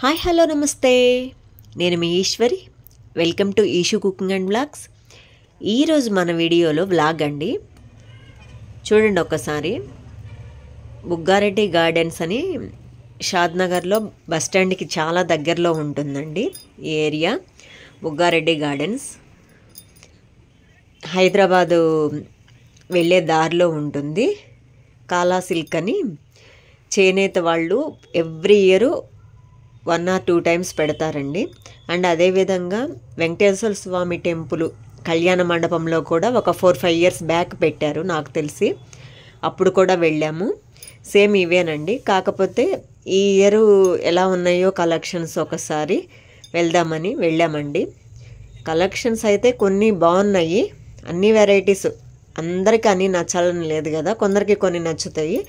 Hi hello namaste, నేను మీ Ishwari. Welcome to Eshu cooking and vlogs. ఈరోజు మన వీడియోలో వ్లాగ్ అండి. చూడండి ఒకసారి, బుగ్గారెడ్డి గార్డెన్స్ అని షాద్నగర్లో బస్టాండ్కి చాలా దగ్గరలో ఉంటుందండి ఈ ఏరియా. బుగ్గారెడ్డి గార్డెన్స్ హైదరాబాదు వెళ్ళే దారిలో ఉంటుంది. కాలా సిల్క్ అని చేనేత వాళ్ళు ఎవ్రీ ఇయరు 1 or 2 times పెడతారండి. అండ్ అదేవిధంగా వెంకటేశ్వర స్వామి టెంపుల్ కళ్యాణ మండపంలో కూడా ఒక 4-5 years బ్యాక్ పెట్టారు నాకు తెలిసి. అప్పుడు కూడా వెళ్ళాము. సేమ్ ఇవేనండి, కాకపోతే ఈ ఇయర్ ఎలా ఉన్నాయో కలెక్షన్స్ ఒకసారి వెళ్దామని వెళ్ళామండి. కలెక్షన్స్ అయితే కొన్ని బాగున్నాయి, అన్ని వెరైటీస్. అందరికీ అన్నీ నచ్చాలని లేదు కదా, కొందరికి కొన్ని నచ్చుతాయి.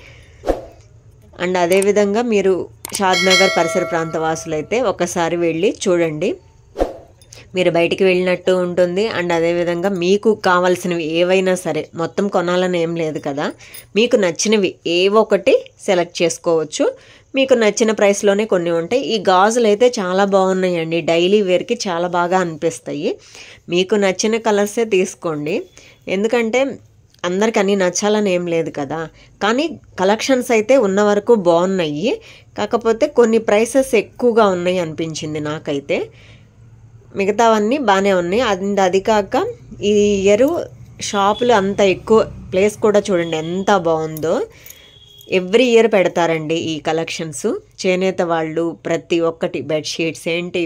అండ్ అదేవిధంగా మీరు షాద్నగర్ పరిసర ప్రాంత వాసులైతే ఒకసారి వెళ్ళి చూడండి, మీరు బయటికి వెళ్ళినట్టు ఉంటుంది. అండ్ అదేవిధంగా మీకు కావాల్సినవి ఏవైనా సరే, మొత్తం కొనాలని ఏం లేదు కదా, మీకు నచ్చినవి ఏవో ఒకటి సెలెక్ట్ చేసుకోవచ్చు. మీకు నచ్చిన ప్రైస్లోనే కొన్ని ఉంటాయి. ఈ గాజులు అయితే చాలా బాగున్నాయండి, డైలీ వేర్కి చాలా బాగా అనిపిస్తాయి. మీకు నచ్చిన కలర్సే తీసుకోండి, ఎందుకంటే అందరికి అన్నీ నచ్చాలని ఏం లేదు కదా. కానీ కలెక్షన్స్ అయితే ఉన్న వరకు బాగున్నాయి, కాకపోతే కొన్ని ప్రైసెస్ ఎక్కువగా ఉన్నాయి అనిపించింది నాకైతే. మిగతావన్నీ బాగానే ఉన్నాయి. అది కాక ఈ ఇయర్ షాపులు అంత ఎక్కువ ప్లేస్ కూడా చూడండి ఎంత బాగుందో. ఎవ్రీ ఇయర్ పెడతారండి ఈ కలెక్షన్స్. చేనేత వాళ్ళు ప్రతి ఒక్కటి, బెడ్షీట్స్ ఏంటి,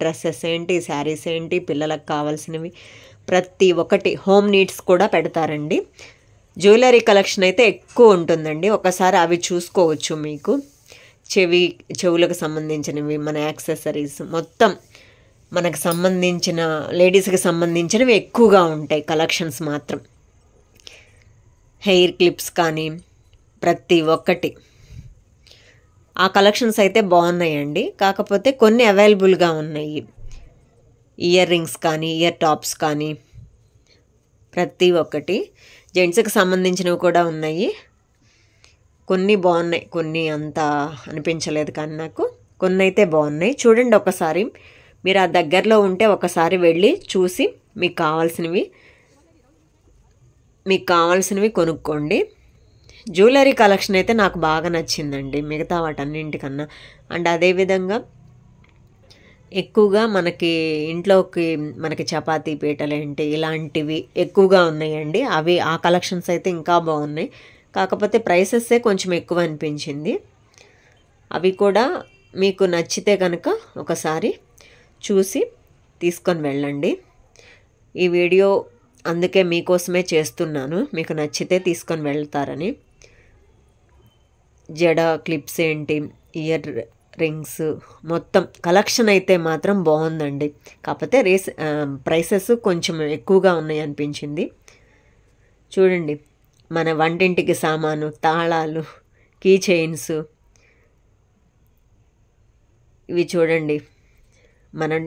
డ్రెస్సెస్ ఏంటి, శారీస్ ఏంటి, పిల్లలకు కావాల్సినవి ప్రతి ఒక్కటి, హోమ్ నీడ్స్ కూడా పెడతారండి. జ్యువెలరీ కలెక్షన్ అయితే ఎక్కువ ఉంటుందండి, ఒకసారి అవి చూసుకోవచ్చు. మీకు చెవులకు సంబంధించినవి, మన యాక్సెసరీస్ మొత్తం మనకు సంబంధించిన, లేడీస్కి సంబంధించినవి ఎక్కువగా ఉంటాయి కలెక్షన్స్ మాత్రం. హెయిర్ క్లిప్స్ కానీ ప్రతి ఒక్కటి, ఆ కలెక్షన్స్ అయితే బాగున్నాయండి. కాకపోతే కొన్ని అవైలబుల్గా ఉన్నాయి. ఇయర్ రింగ్స్ కానీ, ఇయర్ టాప్స్ కానీ ప్రతి ఒక్కటి. జెంట్స్కి సంబంధించినవి కూడా ఉన్నాయి. కొన్ని బాగున్నాయి, కొన్ని అంత అనిపించలేదు, కానీ నాకు కొన్ని అయితే బాగున్నాయి. చూడండి ఒకసారి, మీరు ఆ దగ్గరలో ఉంటే ఒకసారి వెళ్ళి చూసి మీకు కావాల్సినవి కొనుక్కోండి. జ్యువెలరీ కలెక్షన్ అయితే నాకు బాగా నచ్చిందండి మిగతా వాటన్నింటికన్నా. అండ్ అదేవిధంగా ఎక్కువగా మనకి ఇంట్లోకి మనకి చపాతీ పీటలు ఏంటి ఇలాంటివి ఎక్కువగా ఉన్నాయండి. ఆ కలెక్షన్స్ అయితే ఇంకా బాగున్నాయి, కాకపోతే ప్రైసెస్సే కొంచెం ఎక్కువ అనిపించింది. అవి కూడా మీకు నచ్చితే కనుక ఒకసారి చూసి తీసుకొని వెళ్ళండి. ఈ వీడియో అందుకే మీకోసమే చేస్తున్నాను, మీకు నచ్చితే తీసుకొని వెళ్తారని. జడ క్లిప్స్ ఏంటి, ఇయర్ రింగ్స్ మొత్తం కలెక్షన్ అయితే మాత్రం బాగుందండి. కాకపోతే ప్రైసెస్ కొంచెం ఎక్కువగా ఉన్నాయి అనిపించింది. చూడండి, మన వంటింటికి సామాను, తాళాలు, కీ చైన్స్, ఇవి చూడండి మనం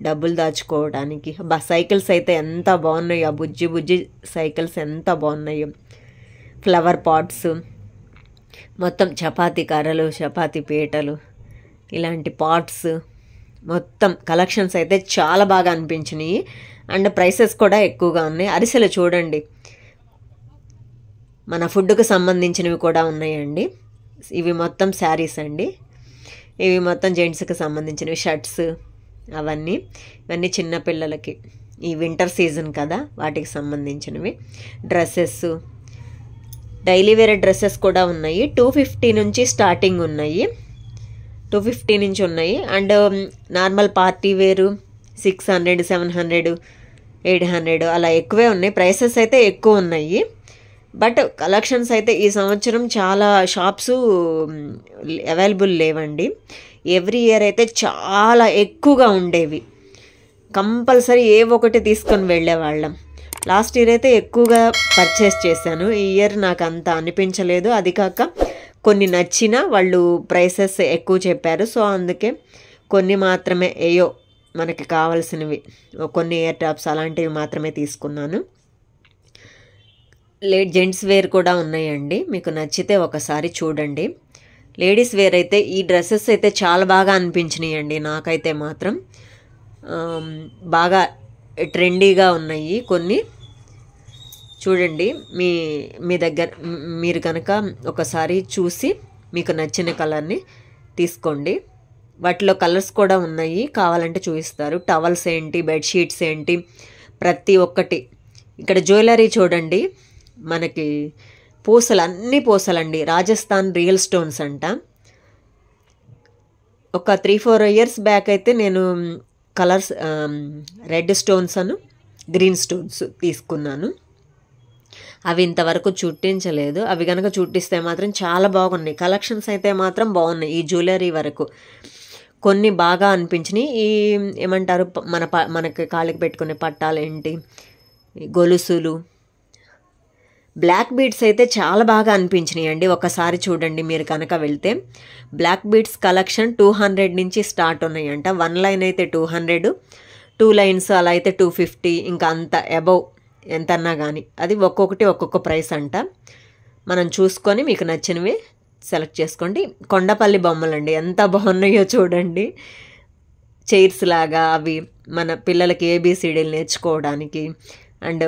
డబ్బులు దాచుకోవడానికి. సైకిల్స్ అయితే ఎంత బాగున్నాయో, బుజ్జి బుజ్జి సైకిల్స్ ఎంత బాగున్నాయో. ఫ్లవర్ పాట్స్, మొత్తం చపాతీ కర్రలు, చపాతీ పీటలు, ఇలాంటి పాట్స్, మొత్తం కలెక్షన్స్ అయితే చాలా బాగా అనిపించినాయి. అండ్ ప్రైసెస్ కూడా ఎక్కువగా ఉన్నాయి. అరిసెలు చూడండి, మన ఫుడ్కి సంబంధించినవి కూడా ఉన్నాయండి. ఇవి మొత్తం శారీస్ అండి, ఇవి మొత్తం జెంట్స్కి సంబంధించినవి, షర్ట్స్, ఇవన్నీ చిన్నపిల్లలకి, ఈ వింటర్ సీజన్ కదా వాటికి సంబంధించినవి. డ్రెస్సెస్, డైలీ వేర్ డ్రెస్సెస్ కూడా ఉన్నాయి. 250 నుంచి స్టార్టింగ్ ఉన్నాయి, 250 నుంచి ఉన్నాయి. అండ్ నార్మల్ పార్టీ వేరు 600, 700, 800 అలా ఎక్కువే ఉన్నాయి. ప్రైసెస్ అయితే ఎక్కువ ఉన్నాయి, బట్ కలెక్షన్స్ అయితే ఈ సంవత్సరం చాలా షాప్స్ అవైలబుల్ లేవండి. ఎవ్రీ ఇయర్ అయితే చాలా ఎక్కువగా ఉండేవి, కంపల్సరీ ఒకటి తీసుకొని వెళ్ళేవాళ్ళం. లాస్ట్ ఇయర్ అయితే ఎక్కువగా పర్చేస్ చేశాను, ఈ ఇయర్ నాకు అంత అనిపించలేదు. అది కాక కొన్ని నచ్చిన వాళ్ళు ప్రైసెస్ ఎక్కువ చెప్పారు, సో అందుకే కొన్ని మాత్రమే మనకి కావాల్సినవి కొన్ని ఇయర్ టాప్స్ అలాంటివి మాత్రమే తీసుకున్నాను. జెంట్స్ వేర్ కూడా ఉన్నాయండి, మీకు నచ్చితే ఒకసారి చూడండి. లేడీస్ వేర్ అయితే ఈ డ్రెస్సెస్ అయితే చాలా బాగా అనిపించినాయండి నాకైతే మాత్రం. బాగా ట్రెండీగా ఉన్నాయి కొన్ని. చూడండి, మీ దగ్గర మీరు కనుక ఒకసారి చూసి మీకు నచ్చిన కలర్ని తీసుకోండి. వాటిలో కలర్స్ కూడా ఉన్నాయి, కావాలంటే చూపిస్తారు. టవల్స్ ఏంటి, బెడ్షీట్స్ ఏంటి, ప్రతి ఒక్కటి. ఇక్కడ జ్యువెలరీ చూడండి, మనకి పూసలు, అన్ని పూసలండి, రాజస్థాన్ రియల్ స్టోన్స్ అంట. ఒక 3-4 ఇయర్స్ బ్యాక్ అయితే నేను కలర్స్ రెడ్ స్టోన్స్ అను గ్రీన్ స్టోన్స్ తీసుకున్నాను. అవి ఇంతవరకు చుట్టించలేదు. అవి కనుక చుట్టిస్తే మాత్రం చాలా బాగున్నాయి. కలెక్షన్స్ అయితే మాత్రం బాగున్నాయి. ఈ జ్యువెలరీ వరకు కొన్ని బాగా అనిపించినాయి. ఈ ఏమంటారు, మనకి కాళ్ళకి పెట్టుకునే పట్టాలు ఏంటి, గొలుసులు, బ్లాక్ బీడ్స్ అయితే చాలా బాగా అనిపించినాయి అండి. ఒకసారి చూడండి మీరు కనుక వెళ్తే. బ్లాక్ బీడ్స్ కలెక్షన్ 200 నుంచి స్టార్ట్ ఉన్నాయంట. 1 లైన్ అయితే 200, 2 లైన్స్ అలా అయితే 250, ఇంకా అంత అబౌవ్ ఎంతన్నా కానీ అది ఒక్కొక్కటి ఒక్కొక్క ప్రైస్ అంట. మనం చూసుకొని మీకు నచ్చినవి సెలెక్ట్ చేసుకోండి. కొండపల్లి బొమ్మలండి, ఎంత బాగున్నాయో చూడండి. చైర్స్ లాగా అవి మన పిల్లలకి ABCDలు నేర్చుకోవడానికి. అండ్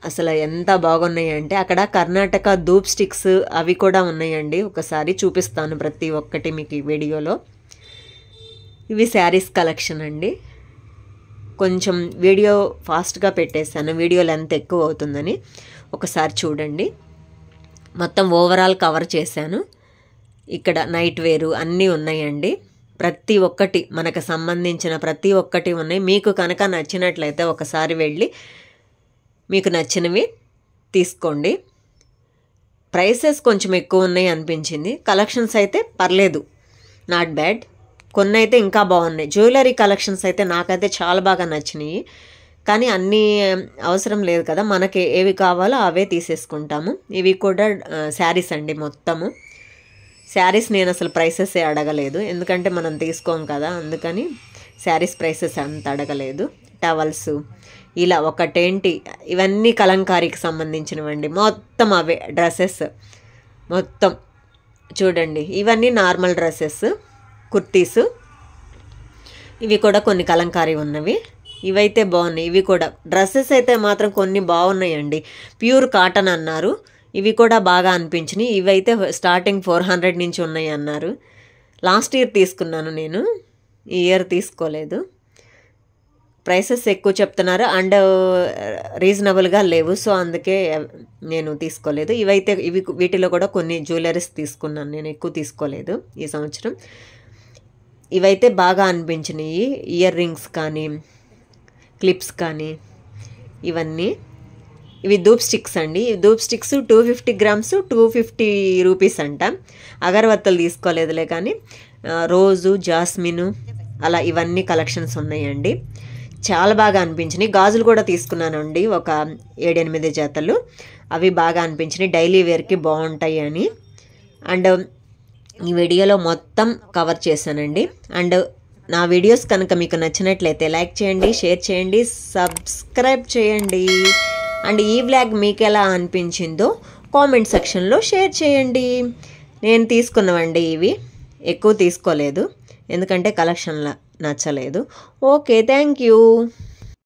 అసలు ఎంత బాగున్నాయి అంటే అక్కడ కర్ణాటక ధూప్ స్టిక్స్ అవి కూడా ఉన్నాయండి. ఒకసారి చూపిస్తాను ప్రతి ఒక్కటి మీకు ఈ వీడియోలో. ఇవి శారీస్ కలెక్షన్ అండి. కొంచెం వీడియో ఫాస్ట్గా పెట్టేశాను, వీడియో లెంత్ ఎక్కువ అవుతుందని. ఒకసారి చూడండి, మొత్తం ఓవరాల్ కవర్ చేశాను. ఇక్కడ నైట్ వేరు అన్నీ ఉన్నాయండి. ప్రతి ఒక్కటి మనకు సంబంధించిన ప్రతి ఒక్కటి ఉన్నాయి. మీకు కనుక నచ్చినట్లయితే ఒకసారి వెళ్ళి మీకు నచ్చినవి తీసుకోండి. ప్రైసెస్ కొంచెం ఎక్కువ ఉన్నాయి అనిపించింది. కలెక్షన్స్ అయితే పర్లేదు, నాట్ బ్యాడ్. కొన్ని అయితే ఇంకా బాగున్నాయి. జ్యువెలరీ కలెక్షన్స్ అయితే నాకైతే చాలా బాగా నచ్చినాయి. కానీ అన్నీ అవసరం లేదు కదా, మనకి ఏవి కావాలో అవే తీసేసుకుంటాము. ఇవి కూడా శారీస్ అండి మొత్తము. శారీస్ నేను అసలు ప్రైసెస్ అడగలేదు, ఎందుకంటే మనం తీసుకోం కదా, అందుకని శారీస్ ప్రైసెస్ అంత అడగలేదు. టవల్స్ ఇలా ఒకటేంటి, ఇవన్నీ కలంకారీకి సంబంధించినవండి. మొత్తం అవే డ్రెస్సెస్ మొత్తం చూడండి. ఇవన్నీ నార్మల్ డ్రెస్సెస్, కుర్తీస్. ఇవి కూడా కొన్ని కలంకారీ ఉన్నవి. ఇవైతే బాగున్నాయి. ఇవి కూడా డ్రెస్సెస్ అయితే మాత్రం కొన్ని బాగున్నాయండి. ప్యూర్ కాటన్ అన్నారు. ఇవి కూడా బాగా అనిపించినాయి. ఇవైతే స్టార్టింగ్ 400 నుంచి ఉన్నాయి అన్నారు. లాస్ట్ ఇయర్ తీసుకున్నాను నేను, ఈ ఇయర్ తీసుకోలేదు. ప్రైసెస్ ఎక్కువ చెప్తున్నారు అండ్ రీజనబుల్గా లేవు, సో అందుకే నేను తీసుకోలేదు. వీటిలో కూడా కొన్ని జ్యువెలరీస్ తీసుకున్నాను, నేను ఎక్కువ తీసుకోలేదు ఈ సంవత్సరం. ఇవైతే బాగా అనిపించినాయి. ఇయర్ రింగ్స్ కానీ, క్లిప్స్ కానీ, ఇవన్నీ. ఇవి ధూప్ స్టిక్స్ అండి. ఈ ధూప్ స్టిక్స్ 250 గ్రామ్స్ 250 రూపీస్ అంట. అగరబత్తులు తీసుకోలేదులే, కానీ రోజు, జాస్మిను అలా ఇవన్నీ కలెక్షన్స్ ఉన్నాయండి. చాలా బాగా అనిపించినాయి. గాజులు కూడా తీసుకున్నానండి, ఒక 7-8 జతలు. అవి బాగా అనిపించినాయి, డైలీ వేర్కి బాగుంటాయి అని. అండ్ ఈ వీడియోలో మొత్తం కవర్ చేశానండి. అండ్ నా వీడియోస్ కనుక మీకు నచ్చినట్లయితే లైక్ చేయండి, షేర్ చేయండి, సబ్స్క్రైబ్ చేయండి. అండ్ ఈ వ్లాగ్ మీకు ఎలా అనిపించిందో కామెంట్ సెక్షన్లో షేర్ చేయండి. నేను తీసుకున్నవండి, ఇవి ఎక్కువ తీసుకోలేదు ఎందుకంటే కలెక్షన్లో నచ్చలేదు. Okay, thank you.